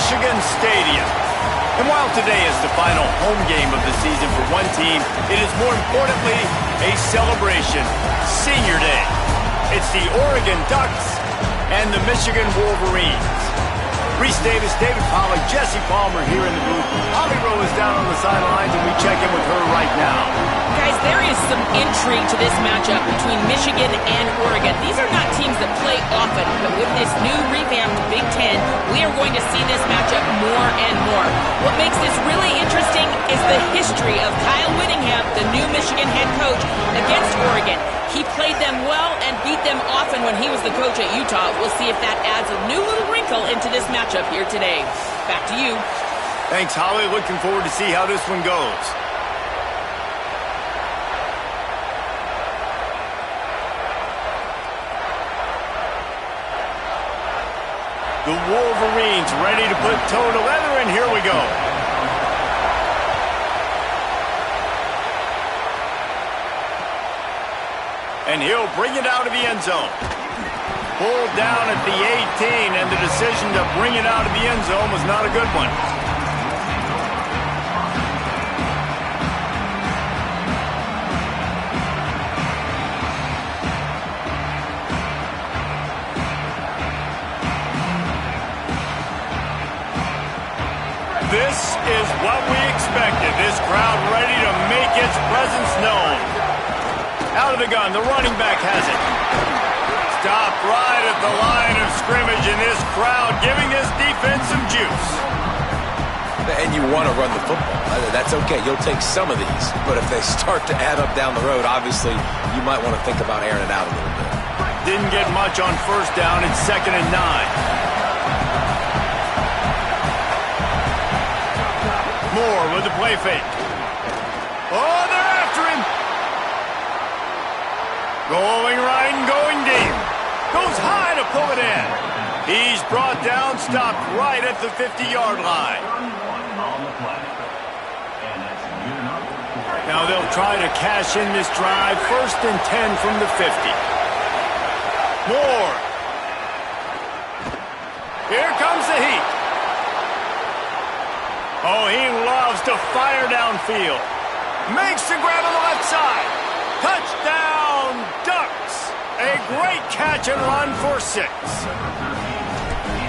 Michigan Stadium. And while today is the final home game of the season for one team, it is more importantly a celebration, Senior Day. It's the Oregon Ducks and the Michigan Wolverines. Reese Davis, David Pollack, Jesse Palmer here in the booth. Holly Rowe is down on the sidelines, and we check in with her right now. Guys, there is some intrigue to this matchup between Michigan and Oregon. These are not teams that play often, but with this new revamped Big Ten, we are going to see this matchup more and more. What makes this really interesting is the history of Kyle Whittingham, the new Michigan head coach, against Oregon. He played them well and beat them often when he was the coach at Utah. We'll see if that adds a new little wrinkle into this matchup here today. Back to you. Thanks, Holly. Looking forward to see how this one goes. The Wolverines ready to put toe to leather, and here we go. And he'll bring it out of the end zone. Pulled down at the 18, and the decision to bring it out of the end zone was not a good one. This is what we expected. This crowd ready to make its presence known. Out of the gun, the running back has it. Stopped right at the line of scrimmage, and this crowd giving this defense some juice. And you want to run the football. That's okay. You'll take some of these. But if they start to add up down the road, obviously, you might want to think about airing it out a little bit. Didn't get much on first down. It's 2nd and 9. Moore with the play fake. Oh, they're after him. Going right and going deep. Goes high to pull it in. He's brought down, stopped right at the 50-yard line. Now they'll try to cash in this drive. 1st and 10 from the 50. Moore. Here comes the heat. Oh, he loves to fire downfield. Makes the grab on the left side. Touchdown, Ducks. A great catch and run for 6.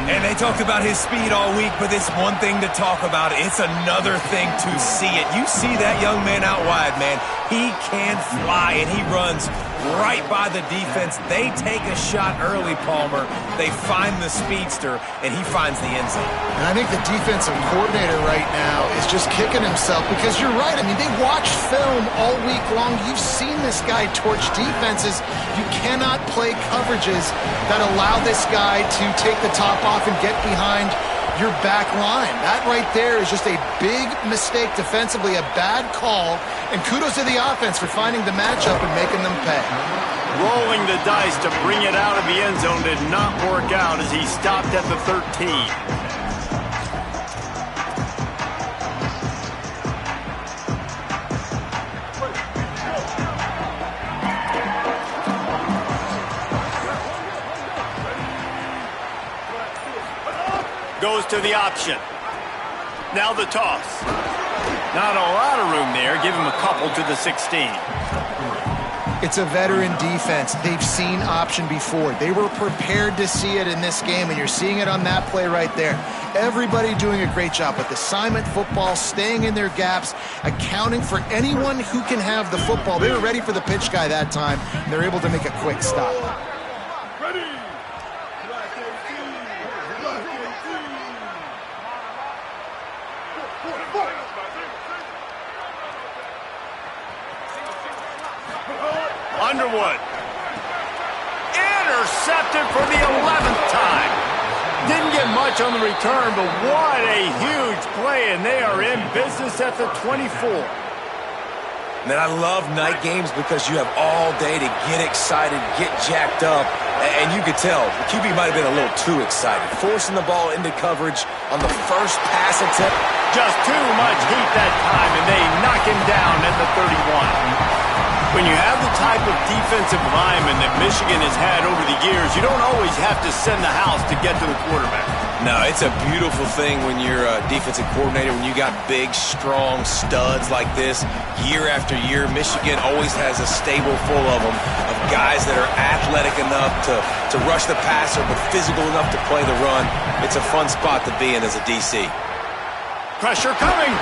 And they talked about his speed all week, but it's one thing to talk about. It's another thing to see it. You see that young man out wide, man. He can fly, and he runs right by the defense. They take a shot early, Palmer. They find the speedster, and he finds the end zone. And I think the defensive coordinator right now is just kicking himself because you're right. I mean, they watched film all week long. You've seen this guy torch defenses. You cannot play coverages that allow this guy to take the top off and get behind your back line. That right there is just a big mistake defensively, a bad call, and kudos to the offense for finding the matchup and making them pay. Rolling the dice to bring it out of the end zone did not work out as he stopped at the 13. Goes to the option. Now the toss. Not a lot of room there. Give him a couple to the 16. It's a veteran defense. They've seen option before. They were prepared to see it in this game, and you're seeing it on that play right there. Everybody doing a great job with assignment football, staying in their gaps, accounting for anyone who can have the football. They were ready for the pitch guy that time, and they're able to make a quick stop. Underwood. Intercepted for the 11th time. Didn't get much on the return, but what a huge play, and they are in business at the 24. Man, I love night games because you have all day to get excited, get jacked up, and you could tell the QB might have been a little too excited, forcing the ball into coverage on the first pass attempt. Just too much heat that time, and they knock him down at the 31. When you have the type of defensive lineman that Michigan has had over the years, you don't always have to send the house to get to the quarterback. No, it's a beautiful thing when you're a defensive coordinator, when you got big, strong studs like this. Year after year, Michigan always has a stable full of them, of guys that are athletic enough to rush the passer, but physical enough to play the run. It's a fun spot to be in as a DC. Pressure coming.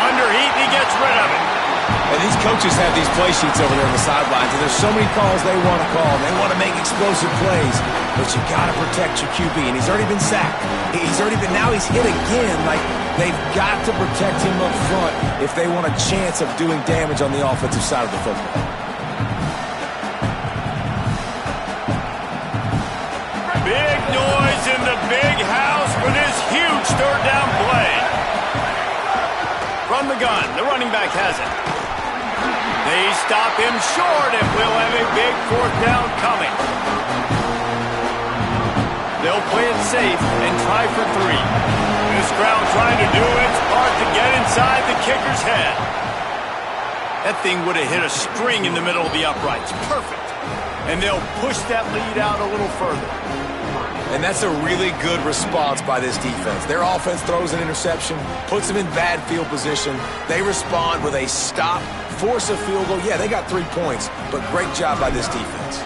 Under heat, and he gets rid of it. And these coaches have these play sheets over there on the sidelines, and there's so many calls they want to call. They want to make explosive plays, but you got to protect your QB, and he's already been sacked. Now he's hit again. Like, they've got to protect him up front if they want a chance of doing damage on the offensive side of the football. Big noise in the big house for this huge third down play. From the gun, the running back has it. They stop him short, and we'll have a big fourth down coming. They'll play it safe and try for 3. This crowd trying to do its part to get inside the kicker's head. That thing would have hit a string in the middle of the uprights. Perfect. And they'll push that lead out a little further. And that's a really good response by this defense. Their offense throws an interception, puts them in bad field position. They respond with a stop, force a field goal. Yeah, they got 3 points, but great job by this defense.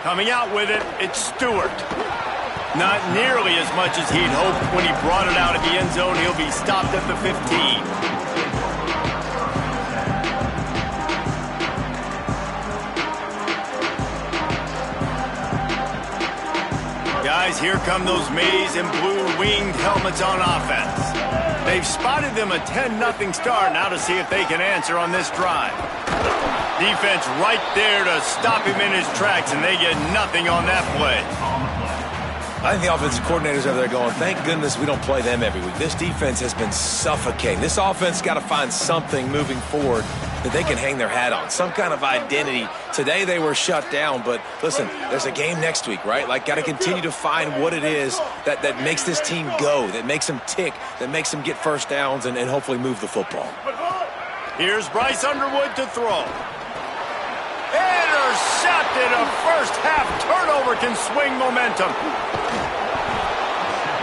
Coming out with it, it's Stewart. Not nearly as much as he'd hoped when he brought it out of the end zone. He'll be stopped at the 15. Guys, here come those maize and blue winged helmets on offense. They've spotted them a 10-0 start. Now to see if they can answer on this drive. Defense right there to stop him in his tracks, and they get nothing on that play. I think the offensive coordinators over there going, thank goodness we don't play them every week. This defense has been suffocating. This offense got to find something moving forward that they can hang their hat on, some kind of identity. Today they were shut down, but listen, there's a game next week, right? Like, got to continue to find what it is that makes this team go, that makes them tick, that makes them get first downs and hopefully move the football. Here's Bryce Underwood to throw. Intercepted. A first-half turnover can swing momentum.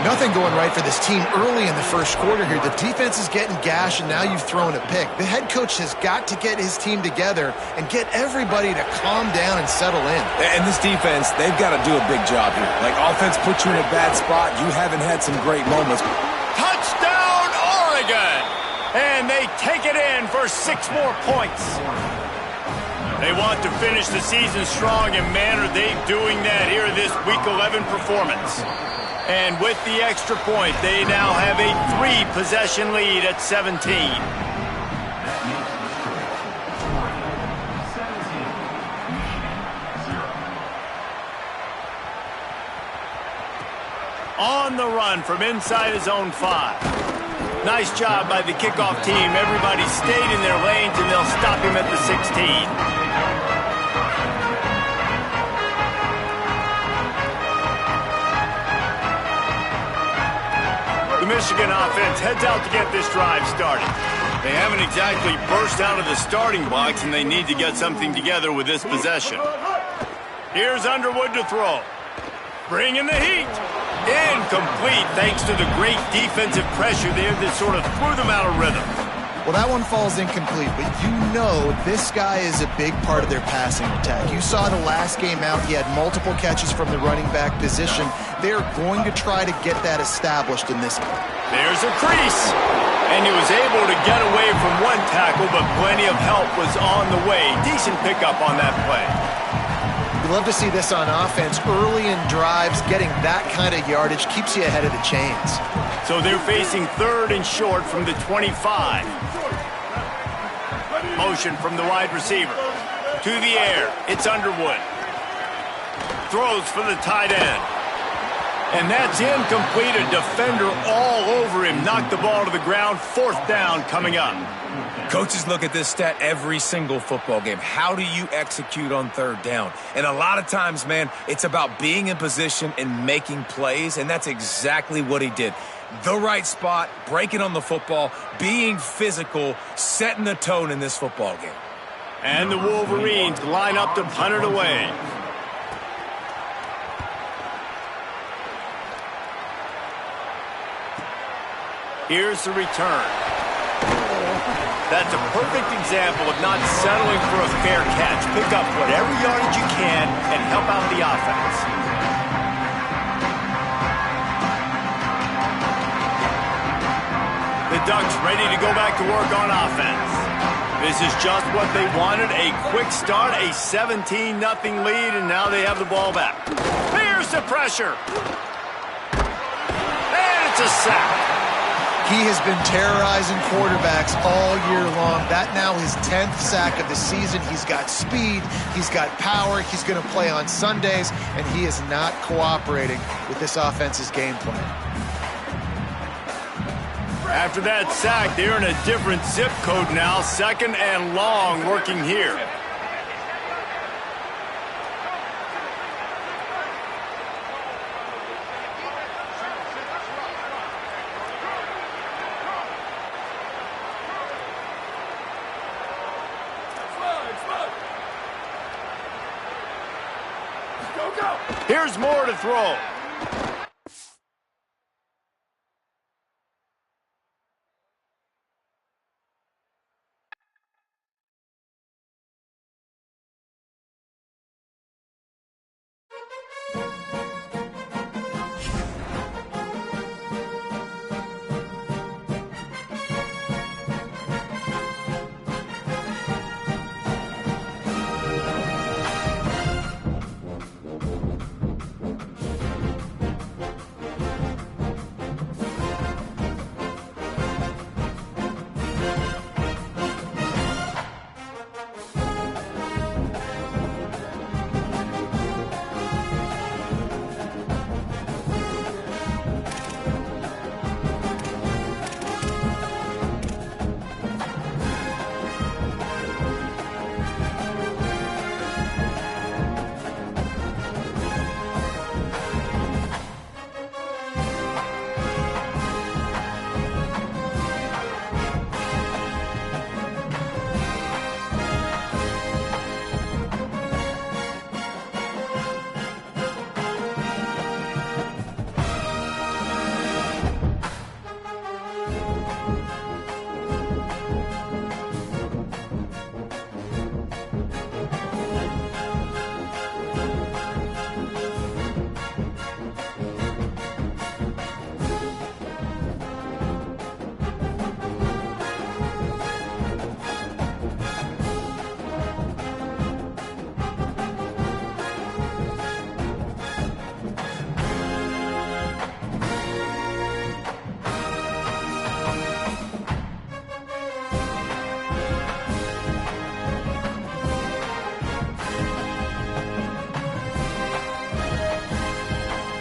Nothing going right for this team early in the first quarter here. The defense is getting gashed, and now you've thrown a pick. The head coach has got to get his team together and get everybody to calm down and settle in. And this defense, they've got to do a big job here. Like, offense puts you in a bad spot. You haven't had some great moments. Touchdown, Oregon! And they take it in for 6 more points. They want to finish the season strong, and man, are they doing that here in this Week 11 performance. And with the extra point, they now have a 3-possession lead at 17. On the run from inside his own 5. Nice job by the kickoff team. Everybody stayed in their lanes, and they'll stop him at the 16. The Michigan offense heads out to get this drive started. They haven't exactly burst out of the starting blocks, and they need to get something together with this possession. Here's Underwood to throw. Bringing the heat. Incomplete thanks to the great defensive pressure there that sort of threw them out of rhythm. Well, that one falls incomplete, but you know this guy is a big part of their passing attack. You saw the last game out, he had multiple catches from the running back position. They're going to try to get that established in this game. There's a crease, and he was able to get away from one tackle, but plenty of help was on the way. Decent pickup on that play. We love to see this on offense. Early in drives, getting that kind of yardage keeps you ahead of the chains. So they're facing 3rd and short from the 25. Motion from the wide receiver. To the air. It's Underwood. Throws for the tight end. And that's incomplete. A defender all over him. Knocked the ball to the ground. 4th down coming up. Coaches look at this stat every single football game. How do you execute on 3rd down? And a lot of times, man, it's about being in position and making plays, and that's exactly what he did. The right spot, breaking on the football, being physical, setting the tone in this football game. And the Wolverines line up to punt it away. Here's the return. That's a perfect example of not settling for a fair catch. Pick up whatever yardage you can and help out the offense. The Ducks ready to go back to work on offense. This is just what they wanted, a quick start, a 17-0 lead, and now they have the ball back. Here's the pressure. And it's a sack. He has been terrorizing quarterbacks all year long. That now his 10th sack of the season. He's got speed. He's got power. He's going to play on Sundays, and he is not cooperating with this offense's game plan. After that sack, they're in a different zip code now. 2nd and long working here. Here's more to throw.